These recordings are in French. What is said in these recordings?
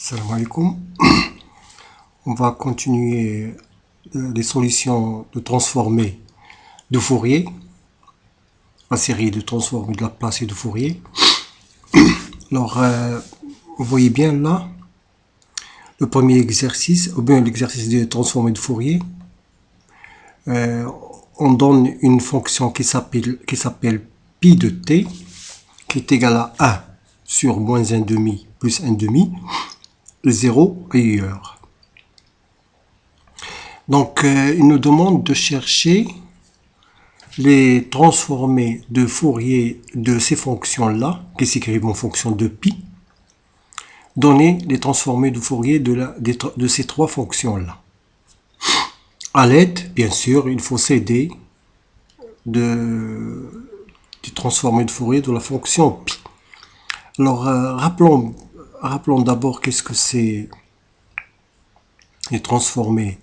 Salam alaikum. On va continuer les solutions de transformés de Fourier, la série de transformés de Laplace et de Fourier. Alors, vous voyez bien là, le premier exercice, ou bien l'exercice de transformés de Fourier. On donne une fonction qui s'appelle pi de t, qui est égal à 1 sur moins 1 demi plus 1 demi, 0 ailleurs. Donc, il nous demande de chercher les transformés de Fourier de ces fonctions-là, qui s'écrivent en fonction de pi, donner les transformés de Fourier de ces trois fonctions-là. À l'aide, bien sûr, il faut s'aider du transformé de Fourier de la fonction pi. Alors, rappelons d'abord qu'est-ce que c'est les transformés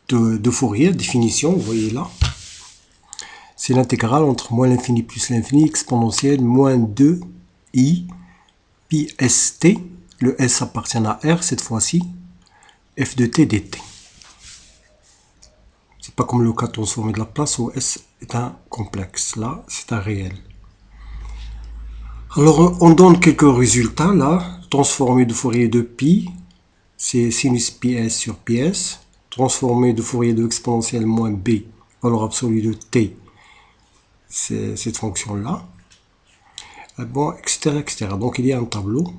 de Fourier, définition, vous voyez là. C'est l'intégrale entre moins l'infini plus l'infini exponentielle moins 2i pi st. Le s appartient à R cette fois-ci, f de t dt. C'est pas comme le cas transformé de Laplace où s est un complexe. Là, c'est un réel. Alors, on donne quelques résultats là. Transformé de Fourier de pi, c'est sinus pi s sur pi s. Transformé de Fourier de exponentielle moins b, valeur absolue de t, c'est cette fonction-là. Bon, etc., etc. Donc, il y a un tableau.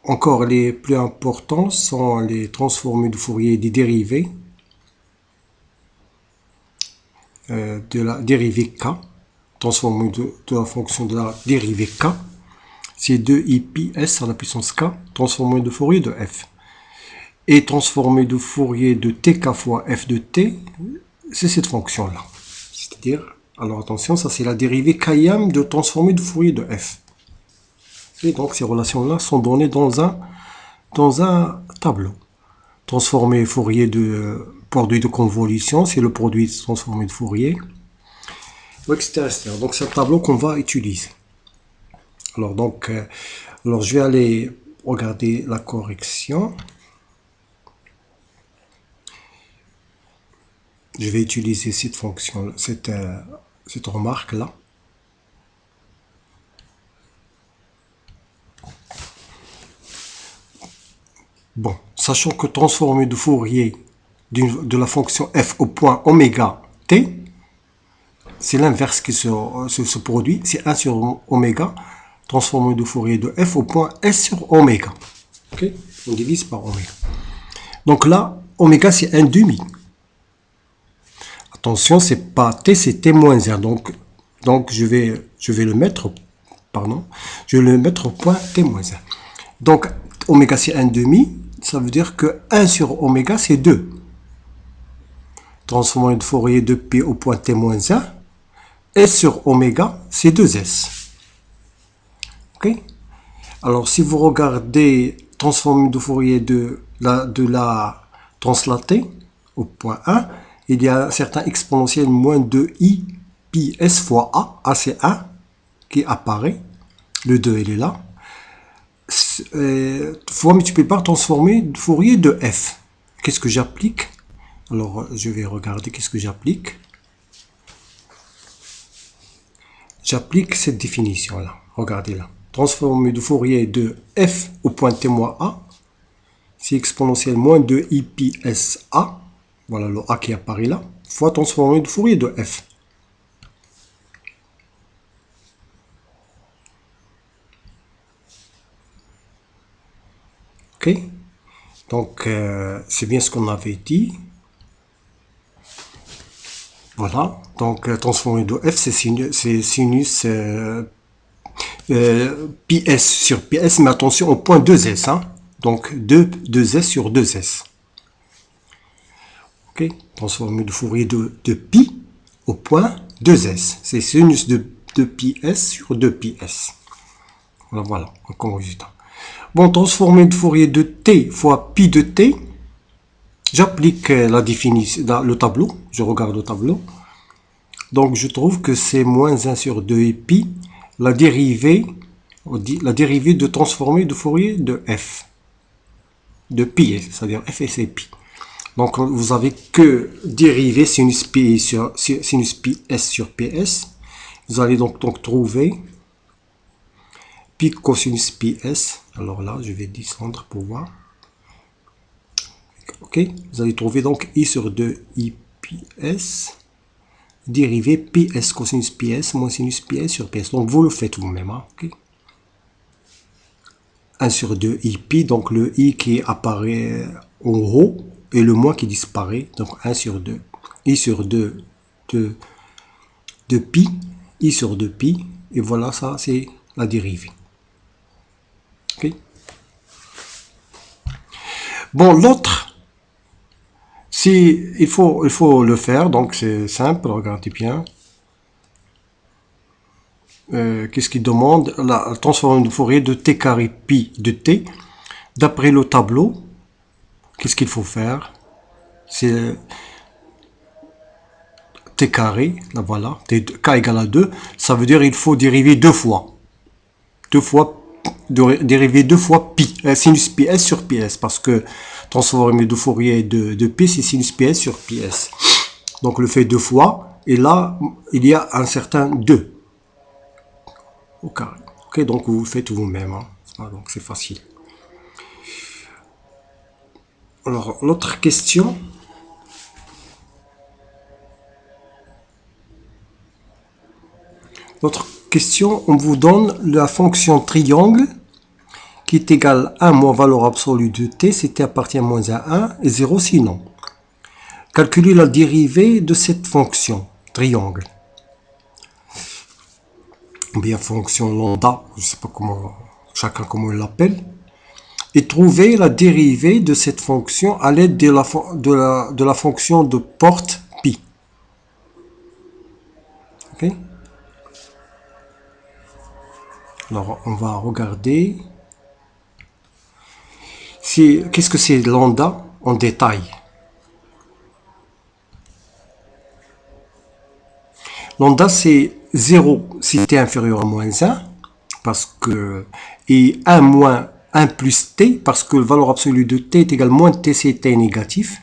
Encore, les plus importants sont les transformés de Fourier des dérivés, de la dérivée k, transformé de la fonction de la dérivée k, c'est 2i pi s à la puissance k, transformé de Fourier de f. Et transformé de Fourier de tk fois f de t, c'est cette fonction-là. C'est-à-dire, alors attention, ça c'est la dérivée km de transformé de Fourier de f. Et donc ces relations-là sont données dans un tableau. Transformé Fourier de produit de convolution, c'est le produit transformé de Fourier, etc., etc. Donc c'est un tableau qu'on va utiliser. Alors donc, je vais aller regarder la correction. Je vais utiliser cette fonction, cette remarque-là. Bon, sachant que transformé de Fourier de la fonction f au point oméga t, c'est l'inverse qui se produit, c'est 1 sur oméga, transformé de Fourier de f au point s sur oméga. Okay? On divise par oméga. Donc là, oméga c'est 1 demi. Attention, c'est pas t, c'est t moins 1. Donc je vais le mettre, je vais le mettre au point t moins 1. Donc, oméga c'est 1 demi, ça veut dire que 1 sur oméga c'est 2. Transformé de Fourier de p au point t moins 1, s sur oméga c'est 2s. Ok? Alors, si vous regardez transformé de Fourier de la translatée au point 1, il y a un certain exponentiel moins 2i pi s fois a, a c'est 1, qui apparaît. Le 2, il est là. Fois multiplié par transformé de Fourier de f. Qu'est-ce que j'applique? Alors, je vais regarder qu'est-ce que j'applique. J'applique cette définition-là. Regardez là. Transformé de Fourier de f au point t moins a, c'est exponentiel moins 2i pi s a. Voilà le a qui apparaît là, fois transformé de Fourier de f. Ok? Donc, c'est bien ce qu'on avait dit. Voilà. Donc, transformé de f, c'est sinus pi s sur pi s, mais attention au point 2s. Hein? Donc, 2s sur 2s. Okay. Transformé de Fourier de pi au point 2s. C'est sinus de pi s sur 2 pi s. Voilà, comme résultat. Bon, transformé de Fourier de t fois pi de t, j'applique la définition, le tableau, je regarde le tableau. Donc, je trouve que c'est moins 1 sur 2 et pi, la dérivée On dit la dérivée de transformée de Fourier de f, de pi, c'est-à-dire f et c'est pi. Donc vous avez que dériver sinus pi sur sinus pi s sur ps. Vous allez donc trouver pi cosinus pi s. Alors là, je vais descendre pour voir. Ok, vous allez trouver donc i sur 2 i pi s dérivé ps cosinus ps moins sinus ps sur ps. Donc vous le faites vous-même. Hein, okay. 1 sur 2 i pi, donc le i qui apparaît en haut et le moins qui disparaît. Donc 1 sur 2 i sur 2 de pi, i sur 2 pi, et voilà, ça c'est la dérivée. Okay. Bon, l'autre, si il faut le faire, donc c'est simple, regardez bien. Qu'est-ce qu'il demande? La transformation de Fourier de t carré pi de t. D'après le tableau, qu'est-ce qu'il faut faire? C'est t carré, là voilà, k égale à 2. Ça veut dire qu'il faut dériver deux fois. Dériver deux fois pi, sinus ps sur ps, parce que transformé de Fourier de pi, c'est sinus ps sur ps. Donc le fait deux fois, et là, il y a un certain 2 au carré. Ok, donc vous le faites vous-même, hein. Donc c'est facile. Alors, l'autre question. L'autre question, on vous donne la fonction triangle qui est égale à 1 moins valeur absolue de t, si t appartient à moins à 1, et 0 sinon. Calculez la dérivée de cette fonction triangle. Ou bien fonction lambda, je ne sais pas comment, chacun comment il l'appelle. Et trouver la dérivée de cette fonction à l'aide de la fonction de porte pi. Ok. Alors, on va regarder. Qu'est-ce que c'est lambda en détail? Lambda, c'est 0 si t est inférieur à moins 1, parce que, et 1 moins 1 plus t, parce que la valeur absolue de t est égale à moins t si t est négatif.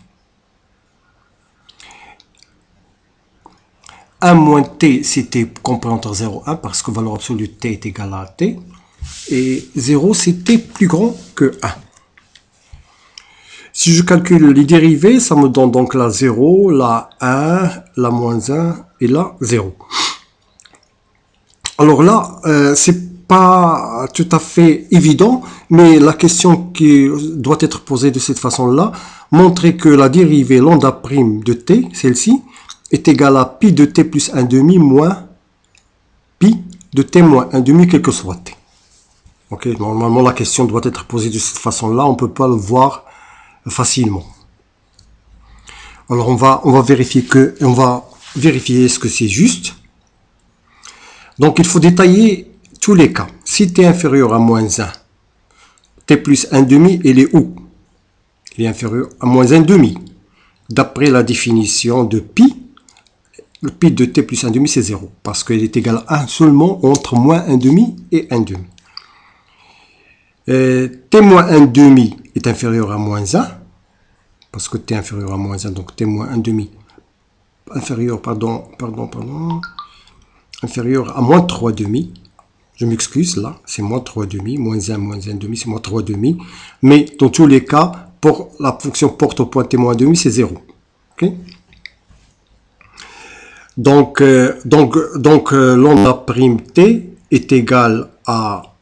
1 moins t si t compris entre 0 et 1, parce que la valeur absolue de t est égale à t. Et 0 si t plus grand que 1. Si je calcule les dérivées, ça me donne donc la 0, la 1, la moins 1 et la 0. Alors là, c'est pas tout à fait évident, mais la question qui doit être posée de cette façon-là, montrer que la dérivée lambda prime de t, celle-ci, est égale à pi de t plus 1 demi moins pi de t moins 1 demi, quel que soit t. Ok, normalement la question doit être posée de cette façon-là, on ne peut pas le voir facilement. Alors on va vérifier est-ce que c'est juste. Donc il faut détailler tous les cas. Si t est inférieur à moins 1, t plus 1 demi, il est où? Il est inférieur à moins 1 demi. D'après la définition de pi, le pi de t plus 1 demi c'est 0, parce qu'il est égal à 1 seulement entre moins 1 demi et 1 demi. T moins 1 demi est inférieur à moins 1, parce que t est inférieur à moins 1, donc t moins 1 demi, inférieur à moins 3 demi. Je m'excuse, là, c'est moins 3 demi, moins 1 demi, c'est moins 3 demi. Mais dans tous les cas, pour la fonction porte au point t moins 1 demi, c'est 0. Ok. Donc lambda prime t est égal à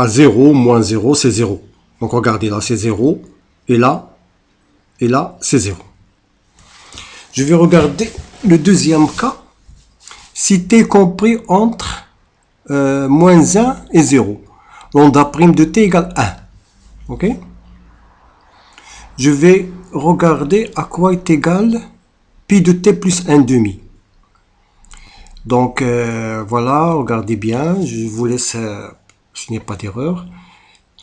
0 moins 0, c'est 0. Donc regardez, là c'est 0, et là c'est 0. Je vais regarder le deuxième cas. Si t est compris entre moins 1 et 0, lambda prime de t égale 1. Ok. Je vais regarder à quoi est égal pi de t plus 1 demi. Donc voilà, regardez bien, je vous laisse, ce n'est pas d'erreur.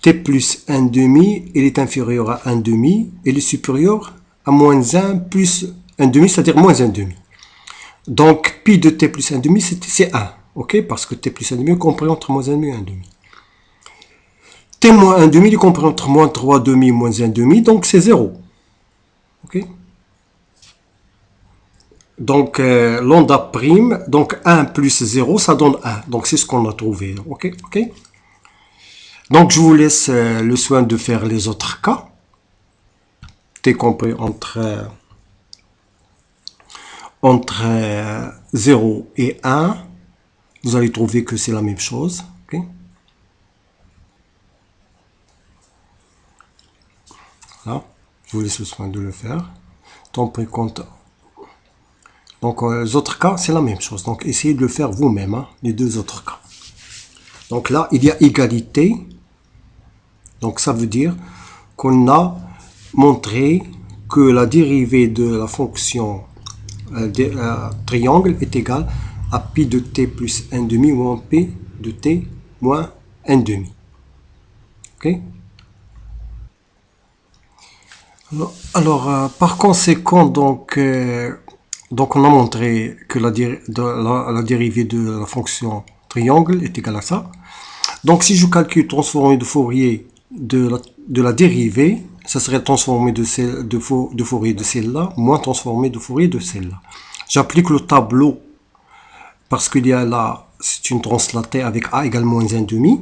T plus 1 demi, il est inférieur à 1 demi, il est supérieur à moins 1 plus 1 demi, c'est-à-dire moins 1 demi. Donc pi de t plus 1 demi, c'est 1. Ok, parce que t plus 1,5 compris entre moins 1,5 et 1,5. T moins 1,5 est compris entre moins 3,5 et moins 1,5, donc c'est 0. Ok. Donc, lambda prime, donc 1 plus 0, ça donne 1. Donc, c'est ce qu'on a trouvé. Ok, ok. Donc, je vous laisse le soin de faire les autres cas. T compris entre 0 et 1. Vous allez trouver que c'est la même chose. Okay. Là, je vous laisse le soin de le faire. Donc, les autres cas, c'est la même chose. Donc, essayez de le faire vous-même, hein, les deux autres cas. Donc là, il y a égalité. Donc, ça veut dire qu'on a montré que la dérivée de la fonction triangle est égale à pi de t plus 1,5 moins p de t moins 1,5. Ok. Alors, par conséquent, donc on a montré que la dérivée de la fonction triangle est égale à ça. Donc, si je calcule transformé de Fourier de la dérivée, ça serait transformé de Fourier de celle-là, moins transformé de Fourier de celle-là. J'applique le tableau parce qu'il y a là, c'est une translatée avec a égale moins 1,5.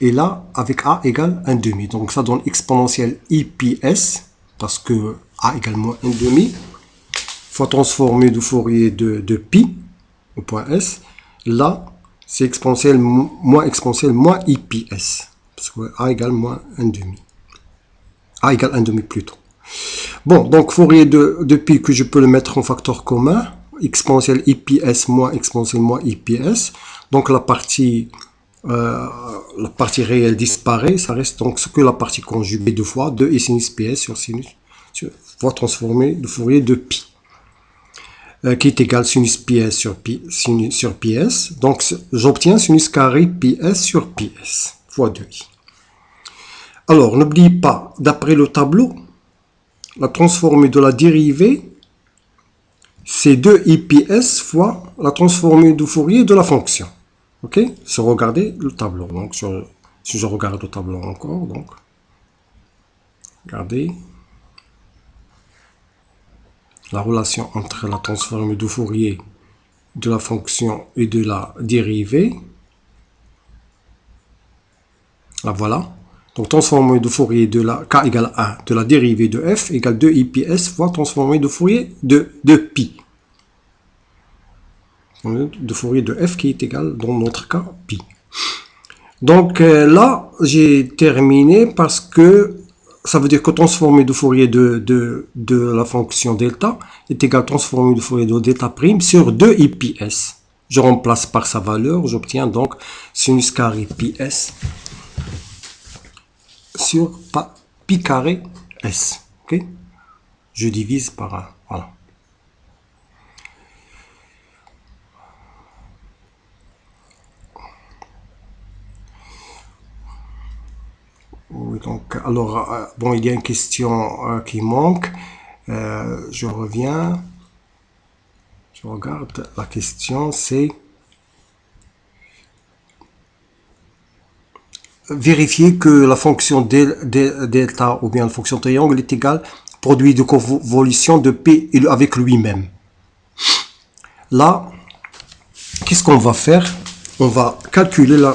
Et là, avec a égale 1,5. Donc, ça donne exponentielle IPS, parce que a égale moins 1,5, fois transformé de Fourier de pi, au point S. Là, c'est exponentielle moins IPS, parce que a égale moins 1,5. A égale 1,5 plutôt. Bon, donc Fourier de pi que je peux le mettre en facteur commun, exponentielle IPS moins IPS. Donc, la partie réelle disparaît, ça reste donc ce que la partie conjuguée de fois 2 et sinus ps sur fois transformée de Fourier de pi, qui est égal sinus ps sur ps. Donc j'obtiens sinus carré ps sur ps fois 2i. Alors n'oubliez pas, d'après le tableau, la transformée de la dérivée, c'est 2ips fois la transformée de Fourier de la fonction. Ok, si vous regardez le tableau, donc si je regarde le tableau encore, donc regardez la relation entre la transformée de Fourier de la fonction et de la dérivée. Là voilà. Donc transformée de Fourier de la k égale 1 de la dérivée de f égale 2ips fois transformée de Fourier de pi. De Fourier de f qui est égal dans notre cas pi. Donc là, j'ai terminé parce que ça veut dire que transformé de Fourier de la fonction delta est égal à transformé de Fourier de delta prime sur 2ips. Je remplace par sa valeur, j'obtiens donc sinus carré ps sur pi carré s. Okay. Je divise par 1. Voilà. Oui, donc, alors, bon, il y a une question qui manque. Je reviens. Je regarde. La question, c'est vérifier que la fonction delta ou bien la fonction triangle est égale produit de convolution de P avec lui-même. Là, qu'est-ce qu'on va faire? On va calculer la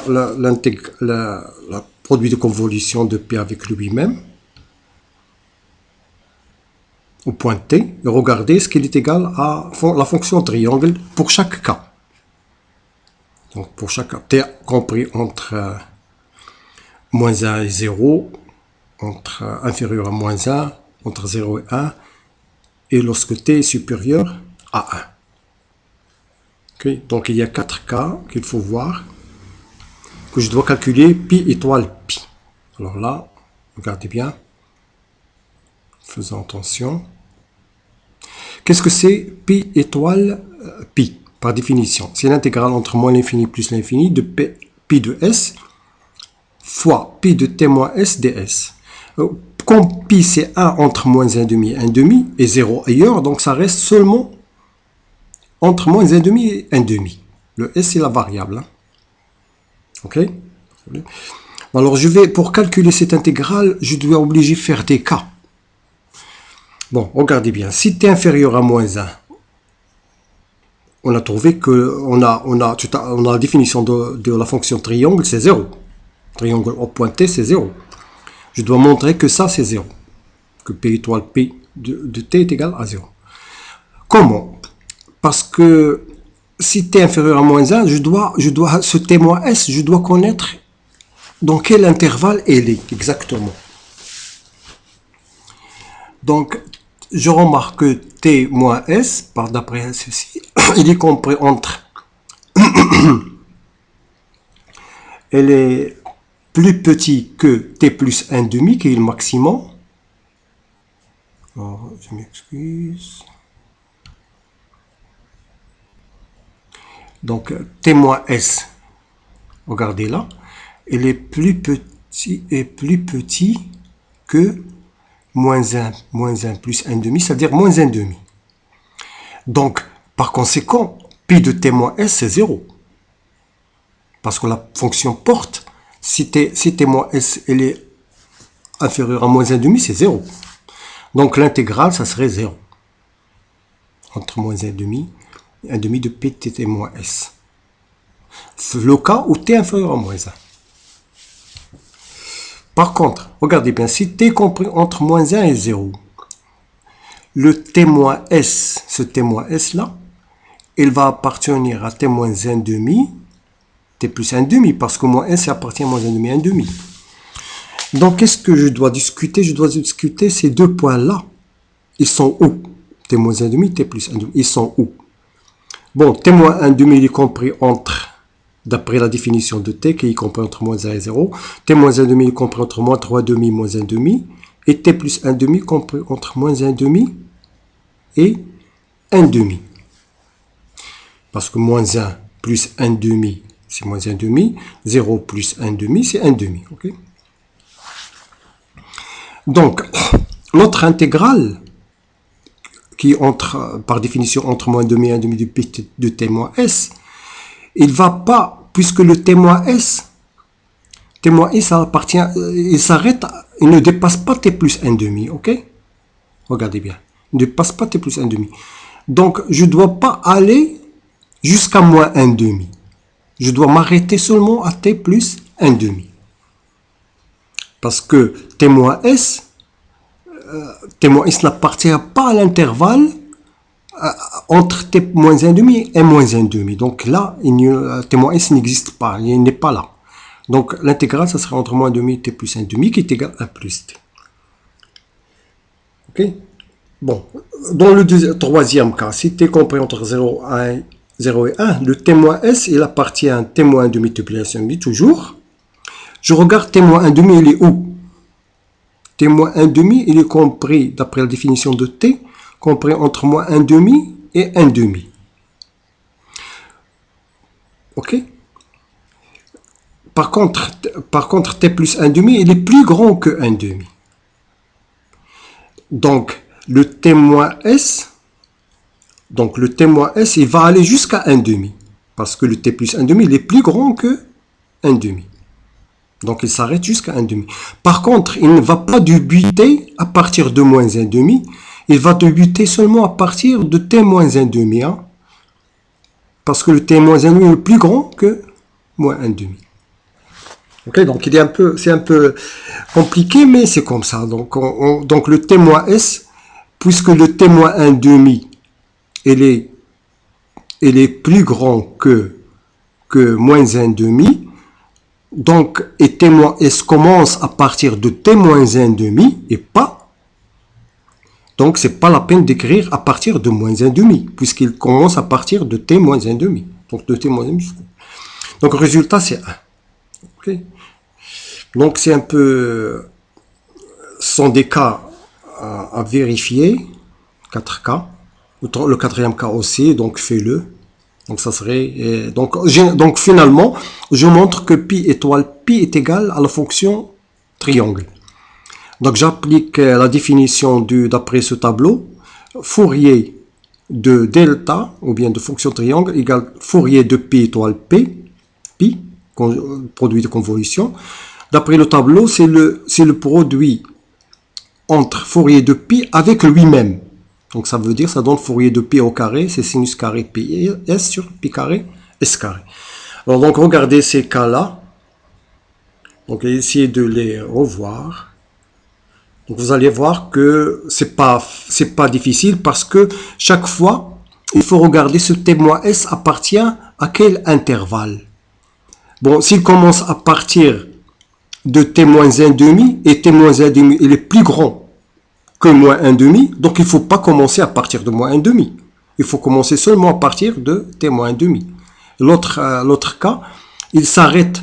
produit de convolution de P avec lui-même au point T et regarder ce qu'il est égal à la fonction triangle pour chaque cas. Donc pour chaque cas, T compris entre moins 1 et 0, entre inférieur à moins 1, entre 0 et 1, et lorsque T est supérieur à 1. Okay. Donc il y a 4 cas qu'il faut voir, que je dois calculer pi étoile pi. Alors là, regardez bien, faisons attention. Qu'est-ce que c'est pi étoile pi? Par définition, c'est l'intégrale entre moins l'infini plus l'infini de pi de s fois pi de t moins s ds. Comme pi c'est 1 entre moins 1,5 et 1,5 et 0 ailleurs, donc ça reste seulement entre moins 1,5 et 1,5. Le S, c'est la variable. Hein. OK? Alors, pour calculer cette intégrale, je dois obliger de faire des cas. Bon, regardez bien. Si t est inférieur à moins 1, on a trouvé que on a la définition de la fonction triangle, c'est 0. Triangle au point T, c'est 0. Je dois montrer que ça, c'est 0. Que P étoile P de T est égal à 0. Comment? Parce que si T est inférieur à moins 1, ce T moins S, je dois connaître dans quel intervalle elle est exactement. Donc, je remarque que T moins S, d'après ceci, il est compris entre... elle est plus petit que T plus 1,5, qui est le maximum. Alors, je m'excuse. Donc, T moins S, regardez là, il est plus petit que moins 1 plus 1,5, c'est-à-dire moins 1,5. Donc, par conséquent, pi de T moins S, c'est 0. Parce que la fonction porte, si T moins S elle est inférieure à moins 1,5, c'est 0. Donc, l'intégrale, ça serait 0. Entre moins 1,5 et 1,5 de P de T moins S. Le cas où T est inférieur à moins 1. Par contre, regardez bien, si T est compris entre moins 1 et 0, le T moins S, ce T moins S là, il va appartenir à T moins 1,5, T plus 1,5, parce que moins S appartient à moins 1,5, 1,5. Donc, qu'est-ce que je dois discuter? Je dois discuter ces deux points-là. Ils sont où? T moins 1,5, T plus 1,5. Ils sont où? Bon, T moins 1,5, il est compris entre... D'après la définition de T, qui est compris entre moins 1 et 0, T moins 1,5 est compris entre moins 3,5 moins 1,5, et T plus 1,5 compris entre moins 1,5 et 1,5. Parce que moins 1 plus 1,5, c'est moins 1,5, 0 plus 1,5, c'est 1,5. Okay? Donc, notre intégrale, qui entre, par définition, entre moins 1,5 et 1,5 de T moins S, il va pas, puisque le T moins S appartient, il s'arrête, il ne dépasse pas T plus 1,5, ok? Regardez bien, il ne dépasse pas T plus 1,5. Donc, je ne dois pas aller jusqu'à moins 1,5. Je dois m'arrêter seulement à T plus 1,5. Parce que T moins S n'appartient pas à l'intervalle entre T moins 1,5 et moins 1,5. Donc là, T moins S n'existe pas, il n'est pas là. Donc l'intégrale, ça sera entre moins 1,5 et T plus 1,5 qui est égal à plus T. Ok? Bon, dans le troisième cas, si T est compris entre 0 et 1, le T moins S, il appartient à T moins 1,5 T plus 1,5 toujours. Je regarde T moins 1,5, il est où? T moins 1,5, il est compris, d'après la définition de T, compris entre moins 1,5 et 1,5. Ok? Par contre, T plus 1,5, il est plus grand que 1,5. Donc, le T moins S, il va aller jusqu'à 1,5. Parce que le T plus 1,5, il est plus grand que 1,5. Donc, il s'arrête jusqu'à 1,5. Par contre, il ne va pas débuter à partir de moins 1,5. Il va débuter seulement à partir de T moins 1,5. Hein, parce que le T moins 1,5 est plus grand que moins 1,5. Ok, donc c'est un peu compliqué, mais c'est comme ça. Donc, le T moins S, puisque le T moins 1,5, il est plus grand que moins 1,5. Donc, et T moins S commence à partir de T moins 1,5 et pas. Donc, c'est pas la peine d'écrire à partir de moins 1,5, puisqu'il commence à partir de T moins 1,5. Donc, de T moins 1,5. Donc, le résultat, c'est 1. Okay. Donc, c'est un peu... Ce sont des cas à vérifier. 4 cas. Le quatrième cas aussi, donc fais-le. Donc, ça serait... Donc, finalement, je montre que pi étoile pi est égal à la fonction triangle. Donc, j'applique la définition d'après ce tableau. Fourier de delta, ou bien de fonction triangle, égale Fourier de pi étoile pi, produit de convolution. D'après le tableau, c'est le produit entre Fourier de pi avec lui-même. Donc ça veut dire, ça donne Fourier de pi au carré, c'est sinus carré pi s sur pi carré s carré. Alors donc regardez ces cas-là. Donc essayez de les revoir. Donc vous allez voir que c'est pas difficile parce que chaque fois, il faut regarder ce témoin S appartient à quel intervalle. Bon, s'il commence à partir de t-1,5 et t-1,5 il est plus grand que -1,5, donc il ne faut pas commencer à partir de -1,5. Il faut commencer seulement à partir de t-1,5. L'autre cas, il s'arrête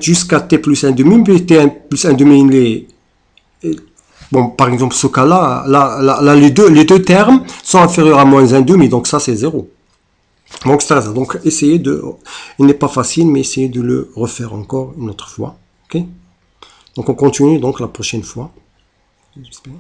jusqu'à t plus 1,5, mais t plus 1,5 il est... Bon, par exemple, ce cas-là, là, les deux termes sont inférieurs à -1,5, donc ça c'est 0. Donc, donc essayez de... Il n'est pas facile, mais essayez de le refaire encore une autre fois. Ok? Donc on continue donc la prochaine fois. J'espère.